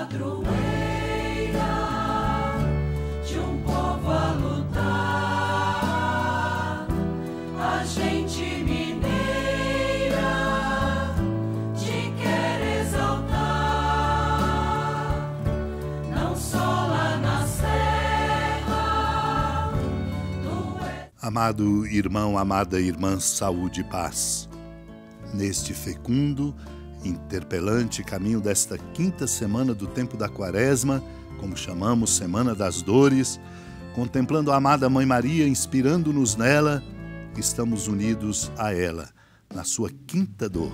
padroeira de um povo a lutar, a gente mineira te quer exaltar, não só lá na serra. Amado irmão, amada irmã, saúde e paz. Neste fecundo, interpelante caminho desta quinta semana do tempo da Quaresma, como chamamos Semana das Dores, contemplando a amada Mãe Maria, inspirando-nos nela, estamos unidos a ela, na sua quinta dor,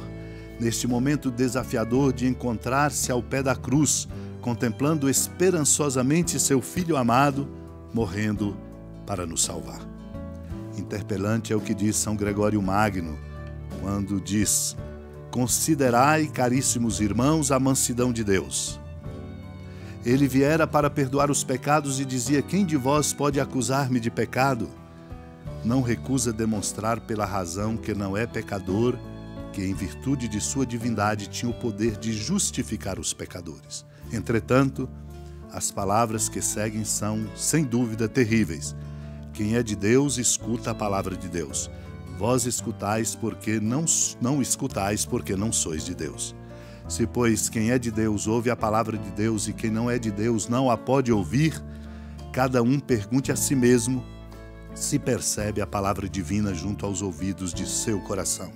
neste momento desafiador de encontrar-se ao pé da cruz, contemplando esperançosamente seu Filho amado, morrendo para nos salvar. Interpelante é o que diz São Gregório Magno, quando diz: considerai, caríssimos irmãos, a mansidão de Deus. Ele viera para perdoar os pecados e dizia: quem de vós pode acusar-me de pecado? Não recusa demonstrar pela razão que não é pecador, que em virtude de sua divindade tinha o poder de justificar os pecadores. Entretanto, as palavras que seguem são, sem dúvida, terríveis. Quem é de Deus, escuta a palavra de Deus. Vós escutais porque não escutais porque não sois de Deus. Se, pois, quem é de Deus ouve a palavra de Deus e quem não é de Deus não a pode ouvir, cada um pergunte a si mesmo se percebe a palavra divina junto aos ouvidos de seu coração.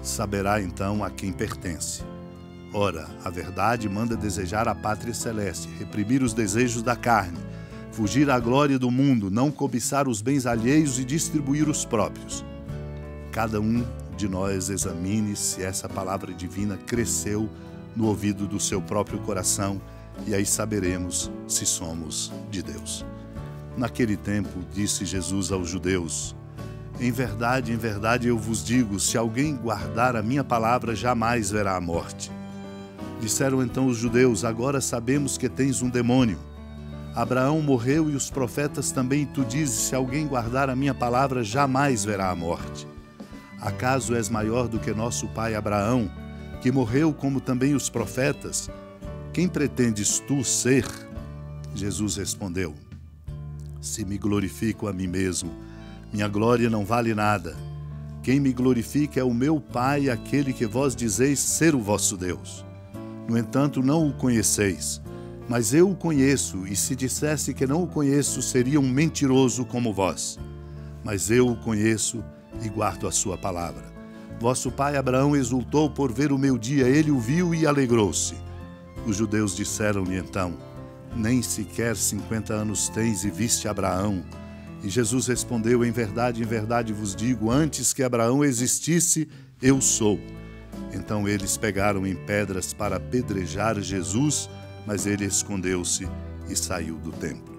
Saberá então a quem pertence. Ora, a verdade manda desejar a pátria celeste, reprimir os desejos da carne, fugir à glória do mundo, não cobiçar os bens alheios e distribuir os próprios. Cada um de nós examine se essa palavra divina cresceu no ouvido do seu próprio coração e aí saberemos se somos de Deus. Naquele tempo, disse Jesus aos judeus: em verdade, eu vos digo, se alguém guardar a minha palavra, jamais verá a morte. Disseram então os judeus: agora sabemos que tens um demônio. Abraão morreu e os profetas também, e tu dizes: se alguém guardar a minha palavra, jamais verá a morte. Acaso és maior do que nosso pai Abraão, que morreu como também os profetas? Quem pretendes tu ser? Jesus respondeu: se me glorifico a mim mesmo, minha glória não vale nada. Quem me glorifica é o meu Pai, aquele que vós dizeis ser o vosso Deus. No entanto, não o conheceis. Mas eu o conheço, e se dissesse que não o conheço, seria um mentiroso como vós. Mas eu o conheço e guardo a sua palavra. Vosso pai Abraão exultou por ver o meu dia, ele o viu e alegrou-se. Os judeus disseram-lhe então: nem sequer 50 anos tens e viste Abraão? E Jesus respondeu: em verdade vos digo, antes que Abraão existisse, eu sou. Então eles pegaram em pedras para apedrejar Jesus, mas ele escondeu-se e saiu do templo.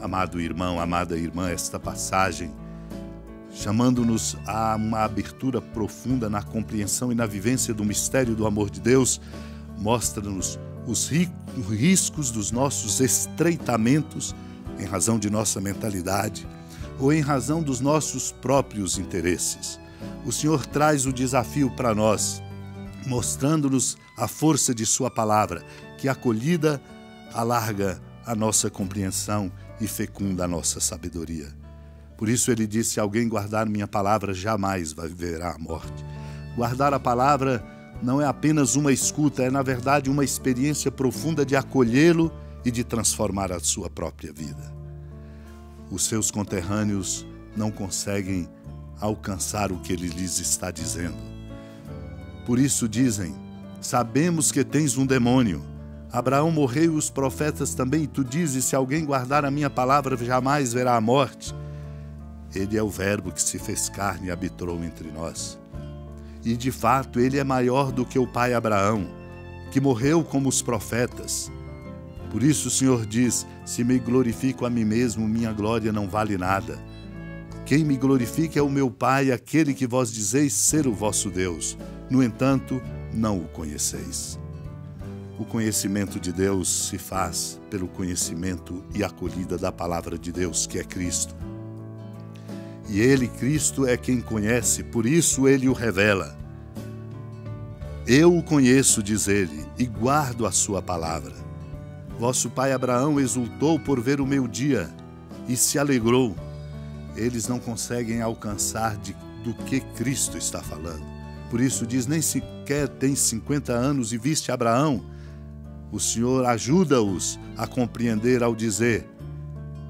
Amado irmão, amada irmã, esta passagem, chamando-nos a uma abertura profunda na compreensão e na vivência do mistério do amor de Deus, mostra-nos os riscos dos nossos estreitamentos em razão de nossa mentalidade ou em razão dos nossos próprios interesses. O Senhor traz o desafio para nós, mostrando-nos a força de sua palavra, que acolhida alarga a nossa compreensão e fecunda a nossa sabedoria. Por isso ele disse: se alguém guardar minha palavra, jamais verá a morte. Guardar a palavra não é apenas uma escuta, é na verdade uma experiência profunda de acolhê-lo e de transformar a sua própria vida. Os seus conterrâneos não conseguem alcançar o que ele lhes está dizendo. Por isso dizem: sabemos que tens um demônio. Abraão morreu e os profetas também, e tu dizes: se alguém guardar a minha palavra, jamais verá a morte. Ele é o Verbo que se fez carne e habitou entre nós. E de fato ele é maior do que o pai Abraão, que morreu como os profetas. Por isso o Senhor diz: se me glorifico a mim mesmo, minha glória não vale nada. Quem me glorifica é o meu Pai, aquele que vós dizeis ser o vosso Deus. No entanto, não o conheceis. O conhecimento de Deus se faz pelo conhecimento e acolhida da palavra de Deus, que é Cristo. E ele, Cristo, é quem conhece, por isso ele o revela. Eu o conheço, diz ele, e guardo a sua palavra. Vosso pai Abraão exultou por ver o meu dia e se alegrou. Eles não conseguem alcançar do que Cristo está falando. Por isso diz, nem sequer tem 50 anos e viste Abraão. O Senhor ajuda-os a compreender ao dizer,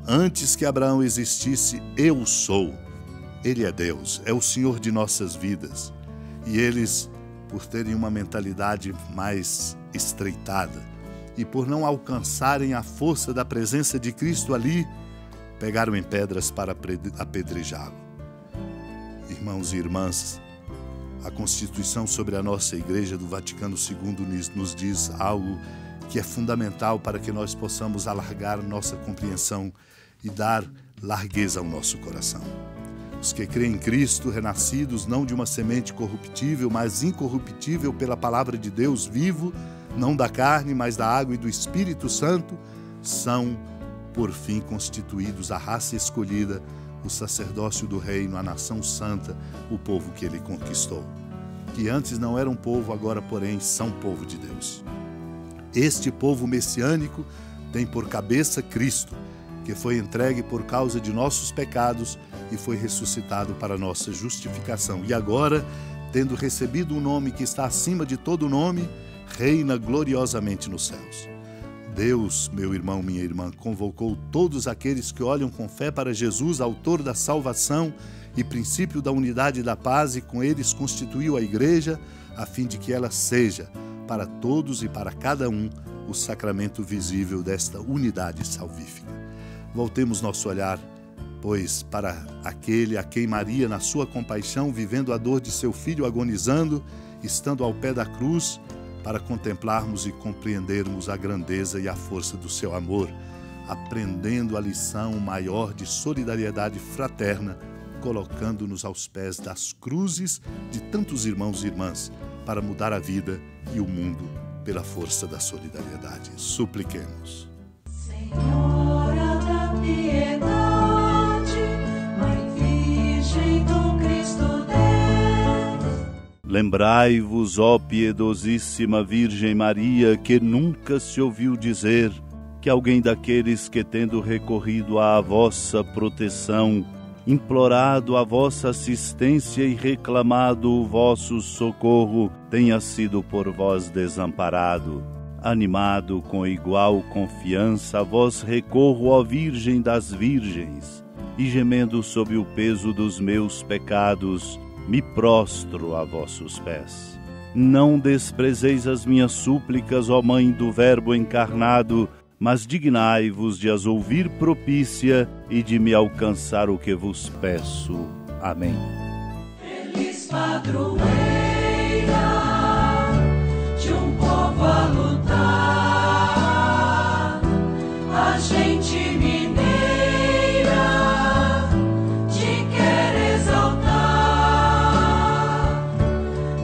antes que Abraão existisse, eu sou. Ele é Deus, é o Senhor de nossas vidas. E eles, por terem uma mentalidade mais estreitada e por não alcançarem a força da presença de Cristo ali, pegaram em pedras para apedrejá-lo. Irmãos e irmãs, a Constituição sobre a nossa Igreja do Vaticano II nos diz algo que é fundamental para que nós possamos alargar nossa compreensão e dar largueza ao nosso coração. Os que creem em Cristo, renascidos não de uma semente corruptível, mas incorruptível pela palavra de Deus vivo, não da carne, mas da água e do Espírito Santo, são, por fim, constituídos a raça escolhida, o sacerdócio do reino, a nação santa, o povo que ele conquistou. Que antes não eram povo, agora, porém, são povo de Deus. Este povo messiânico tem por cabeça Cristo, que foi entregue por causa de nossos pecados e foi ressuscitado para nossa justificação. E agora, tendo recebido um nome que está acima de todo nome, reina gloriosamente nos céus. Deus, meu irmão, minha irmã, convocou todos aqueles que olham com fé para Jesus, autor da salvação e princípio da unidade e da paz, e com eles constituiu a igreja, a fim de que ela seja, para todos e para cada um, o sacramento visível desta unidade salvífica. Voltemos nosso olhar, pois, para aquele a quem Maria, na sua compaixão, vivendo a dor de seu filho agonizando, estando ao pé da cruz, para contemplarmos e compreendermos a grandeza e a força do seu amor, aprendendo a lição maior de solidariedade fraterna, colocando-nos aos pés das cruzes de tantos irmãos e irmãs, para mudar a vida e o mundo pela força da solidariedade. Supliquemos. Senhora da piedade, Mãe Virgem do Cristo Deus. Lembrai-vos, ó piedosíssima Virgem Maria, que nunca se ouviu dizer que alguém daqueles que, tendo recorrido à vossa proteção, implorado a vossa assistência e reclamado o vosso socorro, tenha sido por vós desamparado. Animado com igual confiança, a vós recorro, ó Virgem das Virgens, e gemendo sob o peso dos meus pecados, me prostro a vossos pés. Não desprezeis as minhas súplicas, ó Mãe do Verbo encarnado, mas dignai-vos de as ouvir propícia e de me alcançar o que vos peço. Amém. Feliz padroeira de um povo a lutar, a gente mineira te quer exaltar,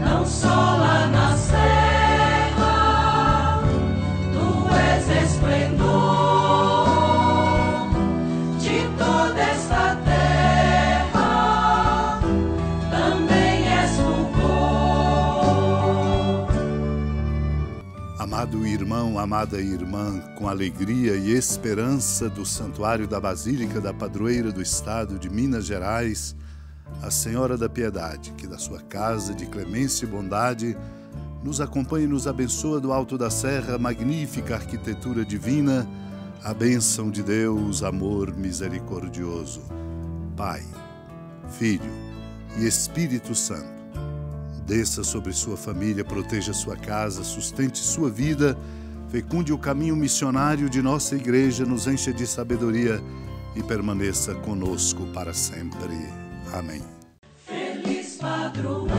não só lá na serra, tu és esplendor de toda esta terra, também és fulgor. Amado irmão, amada irmã, com alegria e esperança do Santuário da Basílica da Padroeira do Estado de Minas Gerais, a Senhora da Piedade, que da sua casa de clemência e bondade nos acompanha e nos abençoa do alto da serra, magnífica arquitetura divina, a bênção de Deus, amor misericordioso, Pai, Filho e Espírito Santo, desça sobre sua família, proteja sua casa, sustente sua vida, fecunde o caminho missionário de nossa igreja, nos encha de sabedoria e permaneça conosco para sempre. Amém. Feliz padroeira